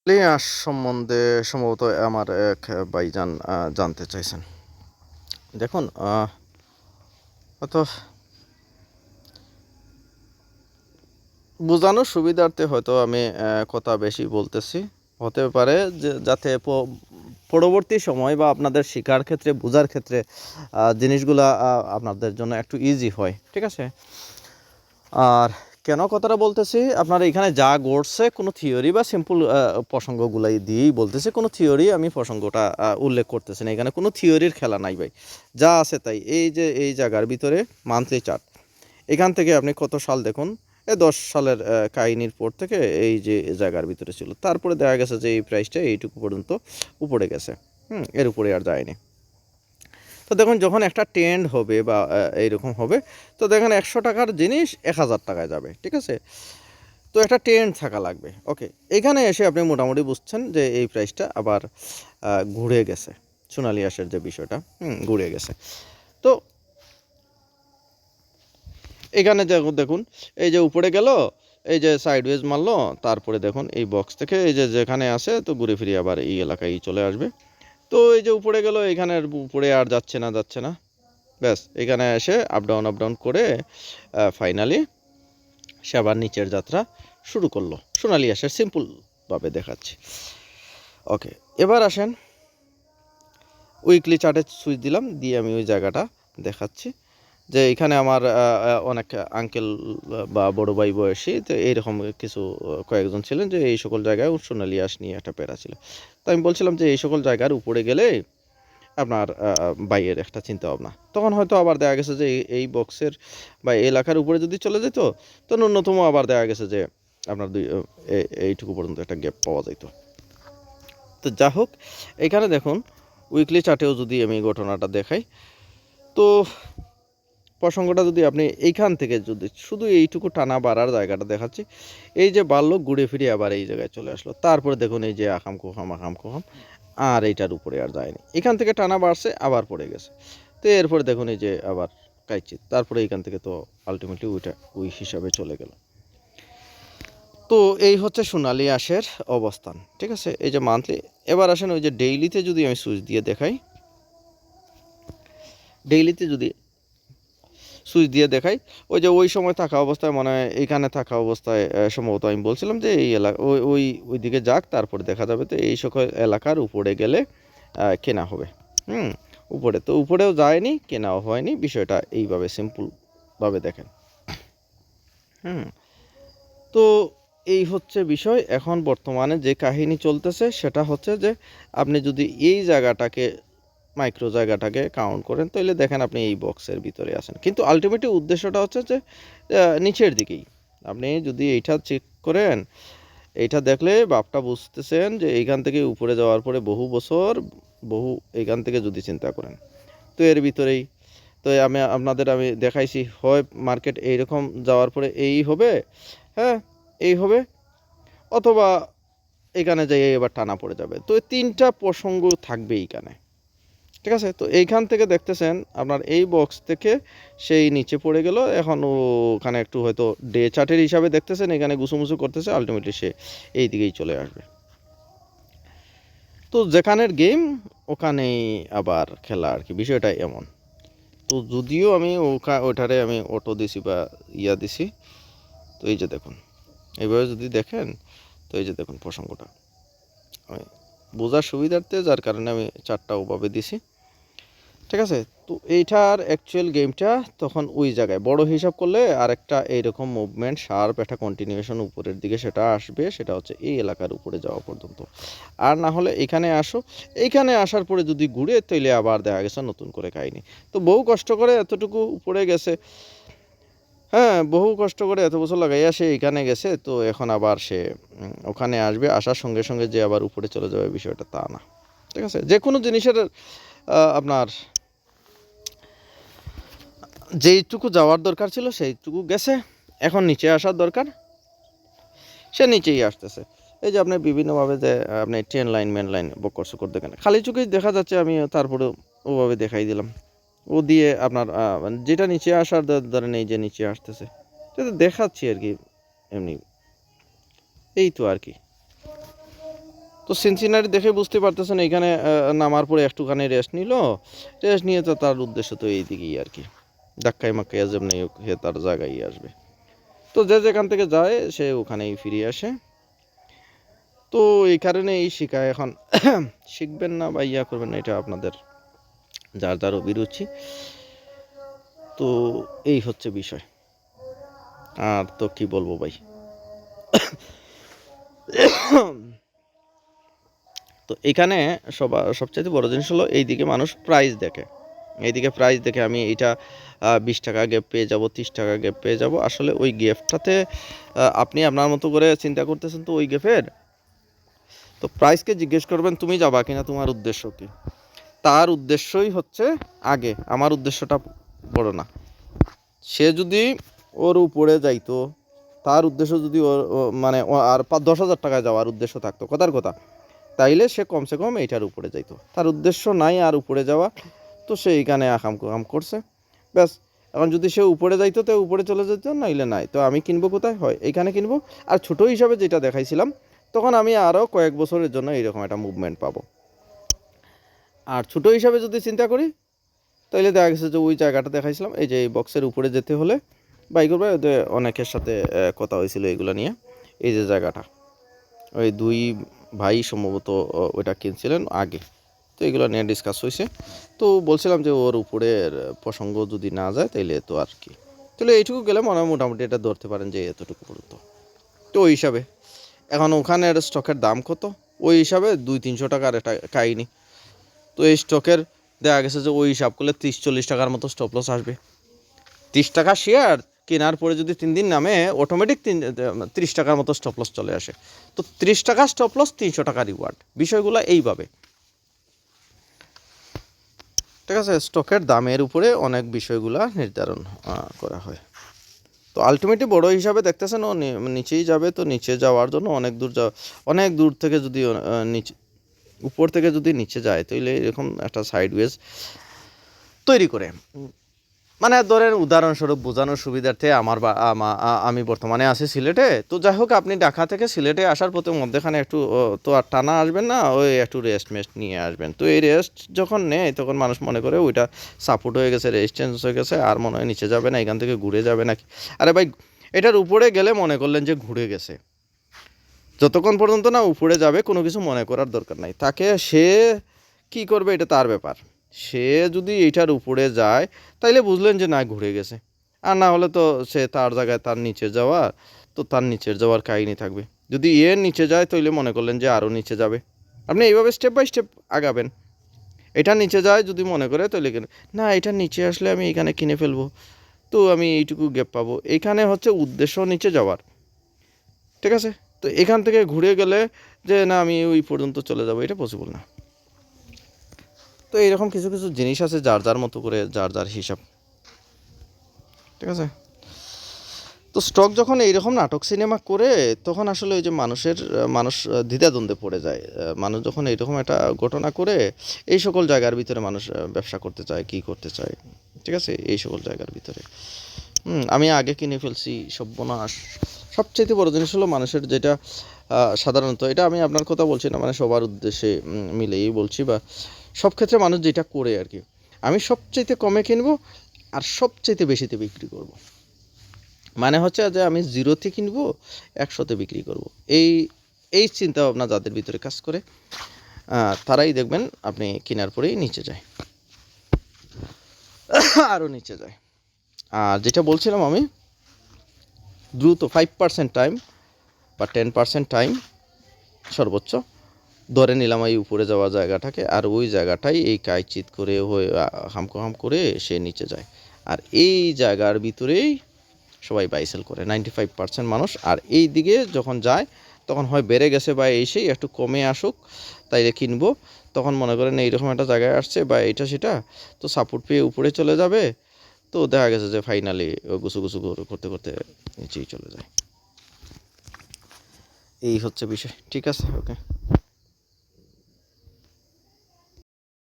লিয়াস সম্বন্ধে সম্ভবত আমার এক ভাইজান জানতে চাইছেন। দেখুন, হয়তো বোঝানোর সুবিধার্থে হয়তো আমি কথা বেশি বলতেছি, হতে পারে যে যাতে পরবর্তী সময় বা আপনাদের শেখার ক্ষেত্রে বোঝার ক্ষেত্রে জিনিসগুলা আপনাদের জন্য একটু ইজি হয়, ঠিক আছে। আর কেন কথাটা বলতেছি, আপনারা এখানে যা ঘটছে কোনো থিওরি বা সিম্পল প্রসঙ্গগুলাই দিয়েই বলতেছে, কোনো থিওরি আমি প্রসঙ্গটা উল্লেখ করতেছি না। এখানে কোনো থিওরির খেলা নাই ভাই, যা আছে তাই। এই যে এই জায়গার ভিতরে মান্থলি চার্ট, এখান থেকে আপনি কত সাল দেখুন, এই 10 সালের কাহিনির পর থেকে এই যে জায়গার ভিতরে ছিল, তারপরে দেখা গেছে যে এই প্রাইসটা এইটুকু পর্যন্ত উপরে গেছে, এর উপরে আর যায়নি। তো দেখুন, যখন একটা ট্রেন্ড হবে বা এইরকম হবে, তো দেখেন 100 টাকার জিনিস 1000 টাকায় যাবে, ঠিক আছে। তো একটা ট্রেন্ড থাকা লাগবে। ওকে, এখানে এসে আপনি মোটামুটি বুঝছেন যে এই প্রাইসটা আবার ঘুরে গেছে, সোনালী আঁশের যে বিষয়টা ঘুরে গেছে। তো এখানে দেখুন, এই যে উপরে গেল, এই যে সাইডওয়েজ মারলো, তারপরে দেখুন এই বক্স থেকে এই যে যেখানে আসে তো ঘুরে ফিরে আবার এই এলাকায় চলে আসবে। তো এই যে উপরে গেল, এখানের উপরে আর যাচ্ছে না, ব্যাস এখানে এসে আপ ডাউন করে ফাইনালি সে আবার নিচের যাত্রা শুরু করলো। সোনালী আঁশের সিম্পলভাবে দেখাচ্ছি। ওকে, এবার আসেন উইকলি চার্টে সুইচ দিলাম, দিয়ে আমি ওই জায়গাটা দেখাচ্ছি যে এখানে আমার অনেক আঙ্কেল বা বড় ভাই বয়সী তো এইরকম কিছু কয়েকজন ছিলেন যে এই সকল জায়গায় সোনালী আঁশ নিয়ে একটা প্যারা ছিল। তো আমি বলছিলাম যে এই সকল জায়গার উপরে গেলে আপনার বাইয়ের একটা চিন্তা ভাবনা, তখন হয়তো আবার দেখা গেছে যে এই বক্সের বা এলাকার উপরে যদি চলে যেত, তো ন্যূনতম আবার দেখা গেছে যে আপনার এইটুকু পর্যন্ত একটা গ্যাপ পাওয়া যেত। তো যা হোক, এখানে দেখুন উইকলি চার্টেও যদি আমি ঘটনাটা দেখাই, তো প্রসঙ্গটা যদি আপনি এইখান থেকে যদি শুধু এইটুকু টানা বাড়ার জায়গাটা দেখাচ্ছি, এই যে বাড়লো ঘুরে ফিরে আবার এই জায়গায় চলে আসলো, তারপরে দেখুন এই যে আকাম কুহাম আর এইটার উপরে আর যায়নি, এখান থেকে টানা বাড়ছে আবার পড়ে গেছে। তো এরপরে দেখুন এই যে আবার কাইচিত, তারপরে এইখান থেকে তো আলটিমেটলি ওই হিসাবে চলে গেল। তো এই হচ্ছে সোনালী আঁশের অবস্থান, ঠিক আছে। এই যে মান্থলি, এবার আসেন ওই যে ডেইলিতে যদি আমি সুইচ দিয়ে দেখাই, ডেইলিতে যদি সুইচ দিয়ে দেখাই, ওই যে ওই সময় থাকা অবস্থায় মানে এইখানে থাকা অবস্থায় সম্ভবত আমি বলছিলাম যে এই এলাকা ওই দিকে যাক, তারপরে দেখা যাবে তো এই সকল এলাকার উপরে গেলে কেনা হবে। উপরে তো উপরেও যায়নি, কেনাও হয়নি, বিষয়টা এইভাবে সিম্পলভাবে দেখেন। তো এই হচ্ছে বিষয়। এখন বর্তমানে যে কাহিনী চলতেছে সেটা হচ্ছে যে আপনি যদি এই জায়গাটাকে মাইক্রো জায়গাটাকে কাউন্ট করেন, তাহলে দেখেন আপনি এই বক্সের ভিতরে আছেন, কিন্তু আলটিমেটলি উদ্দেশ্যটা হচ্ছে যে নিচের দিকেই। আপনি যদি এইটা চেক করেন, এইটা দেখলে বাপটা বুঝতেছেন যে এইখান থেকে উপরে যাওয়ার পরে বহু বছর এইখান থেকে যদি চিন্তা করেন, তো এর ভিতরেই তো আমি দেখাইছি, হয় মার্কেট এইরকম যাওয়ার পরে এই হবে, হ্যাঁ এই হবে, অথবা এখানে যাই এবার টানা পড়ে যাবে। তো এই তিনটা প্রসঙ্গ থাকবে এইখানে, ঠিক আছে। তো এইখান থেকে দেখতেছেন আপনার এই বক্স থেকে সেই নিচে পড়ে গেল, এখন ওখানে একটু হয়তো ডে চার্টের হিসাবে দেখতেছেন এখানে গুছুমুছু করতেছে, আলটিমেটলি সে এই দিকেই চলে আসবে। তো যেখানের গেম ওখানেই আবার খেলা আর কি, বিষয়টা এমন। তো যদিও আমি ওইটারে আমি অটো দিছি বা দিছি, তো এই যে দেখুন এইভাবে যদি দেখেন, তো এই যে দেখুন প্রসঙ্গটা আমি বোঝার সুবিধার্থে যার কারণে আমি চারটা ওভাবে দিছি, ঠিক আছে। তো এইটার অ্যাকচুয়াল গেমটা তখন ওই জায়গায় বড় হিসাব করলে আরেকটা এইরকম মুভমেন্ট শার্প একটা কন্টিনিউশন উপরের দিকে সেটা আসবে, সেটা হচ্ছে এই এলাকার উপরে যাওয়া পর্যন্ত। আর না হলে এখানে আসো, এইখানে আসার পরে যদি ঘুরে তৈলে আবার দেখা গেছে নতুন করে কাহিনি। তো বহু কষ্ট করে এতটুকু উপরে গেছে, হ্যাঁ বহু কষ্ট করে এত বছর লাগাইয়া সে এখানে গেছে, তো এখন আবার সে ওখানে আসবে, আসার সঙ্গে সঙ্গে যে আবার উপরে চলে যাবে বিষয়টা তা না, ঠিক আছে। যে কোনো জিনিসের আপনার যেইটুকু যাওয়ার দরকার ছিল সেইটুকু গেছে, এখন নিচে আসার দরকার, সে নিচেই আসতেছে। এই যে আপনি বিভিন্নভাবে যে আপনি ট্রেন লাইন মেন লাইন বকর সকর দেখেন, খালি চোখেই দেখা যাচ্ছে, আমি তারপরে ওভাবে দেখাই দিলাম, ও দিয়ে আপনার যেটা নিচে আসার ধরেন এই যে নিচে আসতেছে, সেটা দেখাচ্ছি আর কি, এমনি এই তো আর কি। তো সিনসিনারি দেখে বুঝতে পারতেছেন এইখানে নামার পরে একটুখানি রেস্ট নিল, রেস্ট নিয়ে তো তার উদ্দেশ্য তো এই দিকেই আর কি, ধাক্কাই মাক্কাই যেমনি তার জায়গায় আসবে। তো যে যেখান থেকে যায় সে ওখানেই ফিরে আসে। তো এই কারণে এই শিখায় এখন শিখবেন না বা ইয়া করবেন না, এটা আপনাদের যার যার অভিরুচি। তো এই হচ্ছে বিষয়, আর তো কি বলবো ভাই। তো এখানে সবচাইতে বড় জিনিস হলো এইদিকে মানুষ প্রাইস দেখে, এইদিকে প্রাইস দেখে আমি এইটা 20 টাকা গ্যাপ পেয়ে যাব, 30 টাকা গ্যাপ পেয়ে যাব। আসলে ওই গ্যাপটাতে আপনি আপনার মতো করে চিন্তা করতেছেন তো ওই গ্যাপের, তো প্রাইসকে জিজ্ঞেস করবেন তুমি যাবা কিনা, তোমার উদ্দেশ্য কি। তার উদ্দেশ্যই হচ্ছে আগে, আমার উদ্দেশ্যটা বড় না। সে যদি ওর উপরে যাইতো, তার উদ্দেশ্য যদি মানে আর 10,000 টাকায় যাওয়ার উদ্দেশ্য থাকতো, কথার কথা, তাইলে সে কমসে কম এইটার উপরে যাইতো। তার উদ্দেশ্য নাই আর উপরে যাওয়া, তো সে এইখানে আকাম করছে ব্যাস। এখন যদি সে উপরে যাইতো তো উপরে চলে যেত, নাইলে নাই। তো আমি কিনবো কোথায়, হয় এইখানে কিনবো। আর ছোটো হিসাবে যেটা দেখাইছিলাম, তখন আমি আরও কয়েক বছরের জন্য এইরকম একটা মুভমেন্ট পাবো। আর ছোটো হিসাবে যদি চিন্তা করি, তাইলে দেখা গেছে যে ওই জায়গাটা দেখাইছিলাম, এই যে এই বক্সের উপরে যেতে হলে বাইক করবে, অনেকের সাথে কথা হয়েছিল এগুলো নিয়ে। এই যে জায়গাটা, ওই দুই ভাই সম্ভবত ওইটা কিনছিলেন আগে, তো এগুলো নিয়ে ডিসকাস হয়েছে। তো বলছিলাম যে ওর উপরের প্রসঙ্গ যদি না যায় তাইলে তো আর কি, তাহলে এইটুকু গেলে মনে হয় মোটামুটি এটা ধরতে পারেন যে এতটুকু পর্যন্ত। তো ওই হিসাবে এখন ওখানের স্টকের দাম কত, ওই হিসাবে 200-300 টাকার একটা কাহিনি। তো এই স্টকের দেখা গেছে যে ওই হিসাব করলে 30-40 টাকার মতো স্টপ লস আসবে। 30 টাকা শেয়ার কেনার পরে যদি 3 দিন নামে, অটোমেটিক 30 টাকার মতো স্টপ লস চলে আসে। তো 30 টাকা স্টপ লস, 300 টাকা রিওয়ার্ড, বিষয়গুলো এইভাবে। ঠিক আছে, স্টকের দামের উপরে অনেক বিষয়গুলো নির্ধারণ করা হয়। তো আলটিমেটলি বড় হিসাবে দেখতেছেন ও নিচেই যাবে। তো নিচে যাওয়ার জন্য অনেক দূর থেকে যদি নিচে, উপর থেকে যদি নিচে যায়, তাহলে এরকম একটা সাইডওয়েজ তৈরি করে। মানে ধরেন উদাহরণস্বরূপ বোঝানোর সুবিধার্থে আমি বর্তমানে আছি সিলেটে। তো যাই হোক, আপনি ঢাকা থেকে সিলেটে আসার পথে মধ্যেখানে একটু তো আর টানা আসবেন না, ওই একটু রেস্ট নিয়ে আসবেন। তো এই রেস্ট যখন নেয় তখন মানুষ মনে করে ওইটা সাপোর্ট হয়ে গেছে, রেজিস্ট্যান্স হয়ে গেছে, আর মনে হয় নিচে যাবে না, এখান থেকে ঘুরে যাবে নাকি। আরে ভাই, এটার উপরে গেলে মনে করলেন যে ঘুরে গেছে, যতক্ষণ পর্যন্ত না উপরে যাবে কোনো কিছু মনে করার দরকার নাই। তাকে সে কি করবে এটা তার ব্যাপার। সে যদি এইটার উপরে যায় তাইলে বুঝলেন যে না ঘুরে গেছে, আর না হলে তো সে তার জায়গায় তার নিচে যাওয়া, তো তার নিচের যাওয়ার কাহিনী থাকবে। যদি এর নিচে যায় তাইলে মনে করলেন যে আরও নিচে যাবে। আপনি এইভাবে স্টেপ বাই স্টেপ আগাবেন। এটা নিচে যায় যদি মনে করে তাহলে না, এটা নিচে আসলে আমি এখানে কিনে ফেলবো, তো আমি এইটুকু গ্যাপ পাবো। এইখানে হচ্ছে উদ্দেশ্য নিচে যাওয়ার, ঠিক আছে। তো এখান থেকে ঘুরে গেলে যে না আমি ওই পর্যন্ত চলে যাবো, এটা পসিবল না। তো এইরকম কিছু কিছু জিনিস আছে, যার যার মতো করে যার যার হিসাব, ঠিক আছে। তো স্টক যখন এইরকম নাটক সিনেমা করে, তখন আসলে ওই যে মানুষ দ্বিধাদ্বন্দ্বে পড়ে যায়। মানুষ যখন এইরকম একটা ঘটনা করে, এই সকল জায়গার ভিতরে মানুষ ব্যবসা করতে চায়, কি করতে চায়, ঠিক আছে, এই সকল জায়গার ভিতরে আমি আগে কিনে ফেলছি, সর্বনাশ। সবচেয়ে বড় জিনিস হলো মানুষের যেটা সাধারণত, এটা আমি আপনার কথা বলছি না, মানে সবার উদ্দেশ্যে মিলেই বলছি, বা সব ক্ষেত্রে মানুষ যেটা করে আর কি, আমি সবচাইতে কমে কিনবো আর সবচাইতে বেশিতে বিক্রি করব। মানে হচ্ছে যে আমি 0-তে কিনবো, 100-তে বিক্রি করব। এই চিন্তা ভাবনা যাদের ভিতরে কাজ করে, তারাই দেখবেন আপনি কেনার পরেই নিচে যায়, আরও নিচে যায়। আর যেটা বলছিলাম আমি, দ্রুত 5% টাইম বা 10% টাইম সর্বোচ্চ ধরে নিলাম এই উপরে যাওয়া জায়গাটাকে, আর ওই জায়গাটাই এই কাইচিত করে হয়ে হাম করে সে নিচে যায়। আর এই জায়গার ভিতরেই সবাই বাই সেল করে 95% মানুষ। আর এই দিকে যখন যায় তখন হয় বেড়ে গেছে বা এসেই একটু কমে আসুক তাইলে কিনবো, তখন মনে করেন এইরকম একটা জায়গায় আসছে বা এটা সেটা, তো সাপোর্ট পেয়ে উপরে চলে যাবে। তো দেখা গেছে যে ফাইনালি গুছু করতে করতে নিচেই চলে যায়। এই হচ্ছে বিষয়, ঠিক আছে, ওকে।